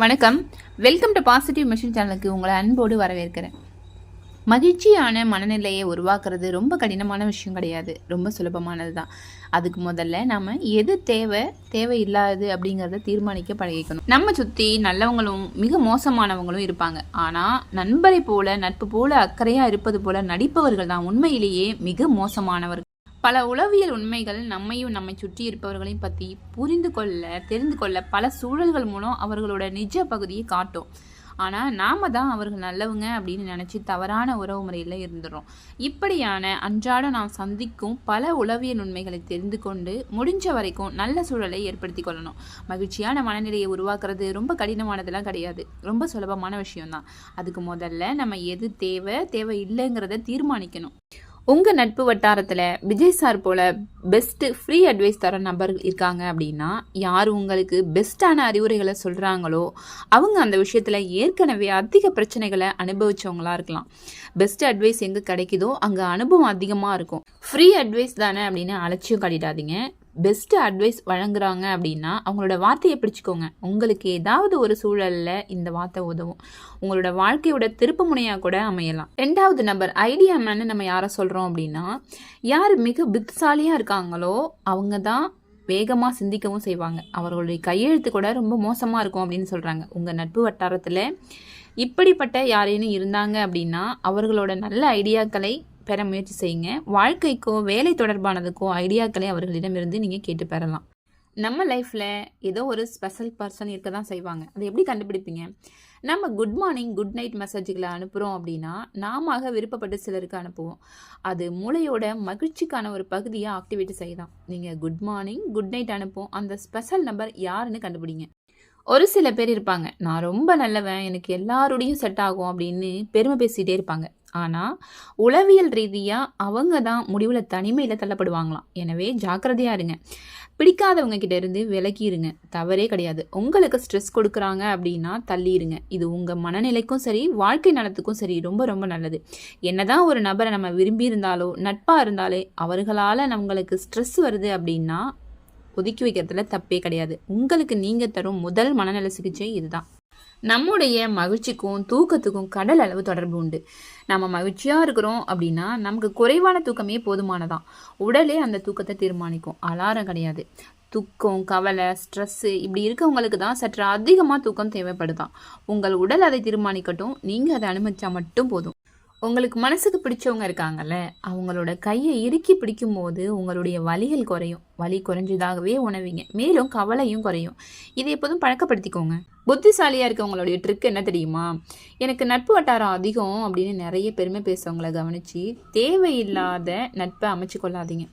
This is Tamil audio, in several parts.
வணக்கம். வெல்கம் டு பாசிட்டிவ் மெஷின் சேனலுக்கு உங்களை அன்போடு வரவேற்கிறேன். மகிழ்ச்சியான மனநிலையை உருவாக்குறது ரொம்ப கடினமான விஷயம் கிடையாது, ரொம்ப சுலபமானது தான். அதுக்கு முதல்ல நம்ம எது தேவையில்லாது அப்படிங்கிறத தீர்மானிக்க பழகிக்கணும். நம்ம சுற்றி நல்லவங்களும் மிக மோசமானவங்களும் இருப்பாங்க. ஆனால் நண்பரை போல நட்பு போல அக்கறையாக இருப்பது போல நடிப்பவர்கள் தான் உண்மையிலேயே மிக மோசமானவர்கள். பல உளவியல் உண்மைகள் நம்மையும் நம்மை சுற்றி இருப்பவர்களையும் பற்றி தெரிந்து கொள்ள பல சூழல்கள் மூலம் அவர்களோட நிஜ பகுதியை காட்டும். ஆனால் நாம் தான் அவர்கள் நல்லவங்க அப்படின்னு நினச்சி தவறான உறவு முறையில் இருந்துடுறோம். இப்படியான அன்றாடம் நாம் சந்திக்கும் பல உளவியல் உண்மைகளை தெரிந்து கொண்டு முடிஞ்ச வரைக்கும் நல்ல சூழலை ஏற்படுத்தி கொள்ளணும். மகிழ்ச்சியான மனநிலையை உருவாக்குறது ரொம்ப கடினமானதெல்லாம் கிடையாது, ரொம்ப சுலபமான விஷயம்தான். அதுக்கு முதல்ல நம்ம எது தேவை இல்லைங்கிறத தீர்மானிக்கணும். உங்கள் நட்பு வட்டாரத்தில் விஜய் சார் போல் பெஸ்ட்டு ஃப்ரீ அட்வைஸ் தர நபர் இருக்காங்க அப்படின்னா, யார் உங்களுக்கு பெஸ்ட்டான அறிவுரைகளை சொல்கிறாங்களோ அவங்க அந்த விஷயத்தில் ஏற்கனவே அதிக பிரச்சனைகளை அனுபவித்தவங்களாக இருக்கலாம். பெஸ்ட் அட்வைஸ் எங்கே கிடைக்குதோ அங்கே அனுபவம் அதிகமாக இருக்கும். ஃப்ரீ அட்வைஸ் தானே அப்படின்னு அலட்சியம் காட்டிடாதீங்க. பெஸ்ட்டு அட்வைஸ் வழங்குறாங்க அப்படின்னா அவங்களோட வார்த்தையை பிடிச்சிக்கோங்க. உங்களுக்கு ஏதாவது ஒரு சூழலில் இந்த வார்த்தை உதவும், உங்களோட வாழ்க்கையோட திருப்பு முனையாக கூட அமையலாம். 2வது நபர் ஐடியா மேன்னு நம்ம யாரை சொல்கிறோம் அப்படின்னா, யார் மிக புத்திசாலியாக இருக்காங்களோ அவங்க தான் வேகமாக சிந்திக்கவும் செய்வாங்க. அவர்களுடைய கையெழுத்து கூட ரொம்ப மோசமாக இருக்கும் அப்படின்னு சொல்கிறாங்க. உங்கள் நட்பு வட்டாரத்தில் இப்படிப்பட்ட யாரேனும் இருந்தாங்க அப்படின்னா அவர்களோட நல்ல ஐடியாக்களை பெற முயற்சி செய்யுங்க. வாழ்க்கைக்கோ வேலை தொடர்பானதுக்கோ ஐடியாக்களை அவர்களிடமிருந்து நீங்கள் கேட்டு பெறலாம். நம்ம லைஃப்பில் ஏதோ ஒரு ஸ்பெஷல் பர்சன் இருக்க தான் செய்வாங்க. அதை எப்படி கண்டுபிடிப்பீங்க? நம்ம குட் மார்னிங் குட் நைட் மெசேஜ்களை அனுப்புகிறோம் அப்படின்னா நாம விருப்பப்பட்டு சிலருக்கு அனுப்புவோம். அது மூளையோட மகிழ்ச்சிக்கான ஒரு பகுதியை ஆக்டிவேட் செய்யலாம். நீங்கள் குட் மார்னிங் குட் நைட் அனுப்பும் அந்த ஸ்பெஷல் நபர் யாருன்னு கண்டுபிடிங்க. ஒரு சில பேர் இருப்பாங்க, நான் ரொம்ப நல்லவன், எனக்கு எல்லாரோடையும் செட் ஆகும் அப்படின்னு பெருமை பேசிகிட்டே இருப்பாங்க. ஆனால் உளவியல் ரீதியாக அவங்க தான் முடிவில் தனிமையில் தள்ளப்படுவாங்களாம். எனவே ஜாக்கிரதையாக இருங்க. பிடிக்காதவங்க கிட்ட இருந்து விலகிருங்க, தவறே கிடையாது. உங்களுக்கு ஸ்ட்ரெஸ் கொடுக்குறாங்க அப்படின்னா தள்ளிடுங்க. இது உங்கள் மனநிலைக்கும் சரி வாழ்க்கை நலத்துக்கும் சரி ரொம்ப ரொம்ப நல்லது. என்னதான் ஒரு நபரை நம்ம விரும்பி இருந்தாலோ நட்பாக இருந்தாலே அவர்களால் நம்மளுக்கு ஸ்ட்ரெஸ் வருது அப்படின்னா ஒதுக்கி வைக்கிறதுல தப்பே கிடையாது. உங்களுக்கு நீங்கள் தரும் முதல் மனநல சிகிச்சை இதுதான். நம்முடைய மகிழ்ச்சிக்கும் தூக்கத்துக்கும் கடல் அளவு தொடர்பு உண்டு. நம்ம மகிழ்ச்சியாக இருக்கிறோம் அப்படின்னா நமக்கு குறைவான தூக்கமே போதுமானதான். உடலே அந்த தூக்கத்தை தீர்மானிக்கும், அலாரம் கிடையாது. துக்கம், கவலை, ஸ்ட்ரெஸ்ஸு இப்படி இருக்கவங்களுக்கு தான் சற்று அதிகமாக தூக்கம் தேவைப்படுதான். உங்கள் உடல் அதை தீர்மானிக்கட்டும், நீங்கள் அதை அனுமதிச்சா மட்டும் போதும். உங்களுக்கு மனசுக்கு பிடிச்சவங்க இருக்காங்கல்ல, அவங்களோட கையை இறுக்கி பிடிக்கும் போது உங்களுடைய வலிகள் குறையும். வலி குறைஞ்சதாகவே உணவீங்க, மேலும் கவலையும் குறையும். இதை எப்போதும் பழக்கப்படுத்திக்கோங்க. புத்திசாலியாக இருக்கவங்களுடைய ட்ரிக் என்ன தெரியுமா? எனக்கு நட்பு வட்டாரம் அதிகம் அப்படின்னு நிறைய பெருமை பேசுறவங்களை கவனித்து தேவையில்லாத நட்பை அமைச்சு கொள்ளாதீங்க.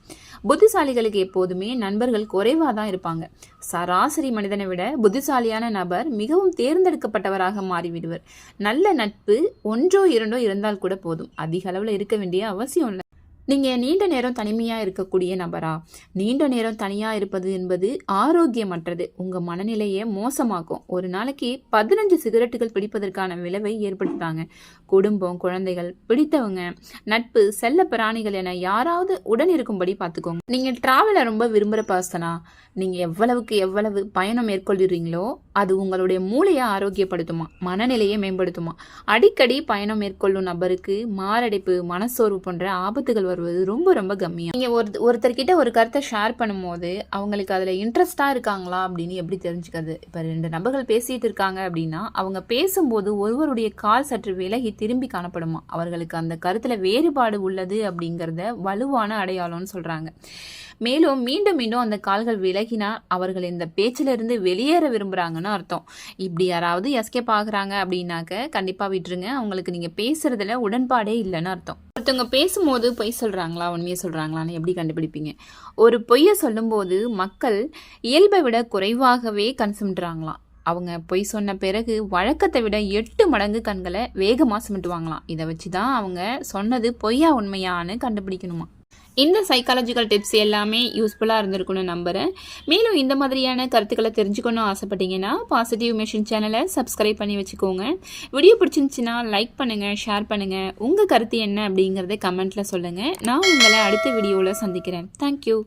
புத்திசாலிகளுக்கு எப்போதுமே நண்பர்கள் குறைவாக தான் இருப்பாங்க. சராசரி மனிதனை விட புத்திசாலியான நபர் மிகவும் தேர்ந்தெடுக்கப்பட்டவராக மாறிவிடுவர். நல்ல நட்பு 1 or 2 இருந்தால் கூட போதும், அதிக அளவில் இருக்க வேண்டிய அவசியம் இல்லை. நீங்கள் நீண்ட நேரம் தனிமையாக இருக்கக்கூடிய நபரா? நீண்ட நேரம் தனியாக இருப்பது என்பது ஆரோக்கியமற்றது, உங்கள் மனநிலையை மோசமாக்கும். ஒரு நாளைக்கு 15 சிகரெட்டுகள் பிடிப்பதற்கான விளைவை ஏற்படுத்தாங்க. குடும்பம், குழந்தைகள், பிடித்தவங்க, நட்பு, செல்ல பிராணிகள் என யாராவது உடன் இருக்கும்படி பார்த்துக்கோங்க. நீங்கள் டிராவலை ரொம்ப விரும்புகிற பர்சனா? நீங்கள் எவ்வளவு பயணம் மேற்கொள்கிறீங்களோ அது உங்களுடைய மூளையை ஆரோக்கியப்படுத்துமா, மனநிலையை மேம்படுத்துமா? அடிக்கடி பயணம் மேற்கொள்ளும் நபருக்கு மாரடைப்பு, மனசோர்வு போன்ற ஆபத்துகள் வருவது ரொம்ப ரொம்ப கம்மியாக. நீங்கள் ஒருத்தர்கிட்ட ஒரு கருத்தை ஷேர் பண்ணும்போது அவங்களுக்கு அதில் இன்ட்ரெஸ்டாக இருக்காங்களா அப்படின்னு எப்படி தெரிஞ்சுக்கிறது? இப்போ 2 நபர்கள் பேசிகிட்டு இருக்காங்க அப்படின்னா அவங்க பேசும்போது ஒருவருடைய கால் சற்று விலகி திரும்பி காணப்படுமா, அவர்களுக்கு அந்த கருத்தில் வேறுபாடு உள்ளது அப்படிங்கிறத வலுவான அடையாளம்னு சொல்கிறாங்க. மேலும் மீண்டும் அந்த கால்கள் விலகினால் அவர்கள் இந்த பேச்சிலிருந்து வெளியேற விரும்புகிறாங்கன்னு அர்த்தம். இப்படி யாராவது எஸ்கேப் ஆகுறாங்க அப்படின்னாக்க கண்டிப்பாக விட்டுருங்க. அவங்களுக்கு நீங்கள் பேசுறதுல உடன்பாடே இல்லைன்னு அர்த்தம். ஒருத்தவங்க பேசும்போது பொய் சொல்கிறாங்களா உண்மையை சொல்கிறாங்களான்னு எப்படி கண்டுபிடிப்பீங்க? ஒரு பொய்யை சொல்லும்போது மக்கள் இயல்பை விட குறைவாகவே கன்சும்ட்றாங்களாம். அவங்க பொய் சொன்ன பிறகு வழக்கத்தை விட 8 மடங்கு கண்களை வேகமாக சுமிட்டுவாங்களாம். இதை வச்சு தான் அவங்க சொன்னது பொய்யா உண்மையான்னு கண்டுபிடிக்கணுமா. இந்த சைக்காலஜிக்கல் டிப்ஸ் எல்லாமே யூஸ்ஃபுல்லாக இருந்திருக்குன்னு நம்புகிறேன். மேலும் இந்த மாதிரியான கருத்துக்களை தெரிஞ்சுக்கணும் ஆசைப்பட்டீங்கன்னா பாசிட்டிவ் மெஷின் சேனலை சப்ஸ்கிரைப் பண்ணி வச்சுக்கோங்க. வீடியோ பிடிச்சிருந்துச்சின்னா லைக் பண்ணுங்கள், ஷேர் பண்ணுங்கள். உங்கள் கருத்து என்ன அப்படிங்கிறத கமெண்ட்டில் சொல்லுங்கள். நான் உங்களை அடுத்த வீடியோவில் சந்திக்கிறேன். தேங்க்யூ.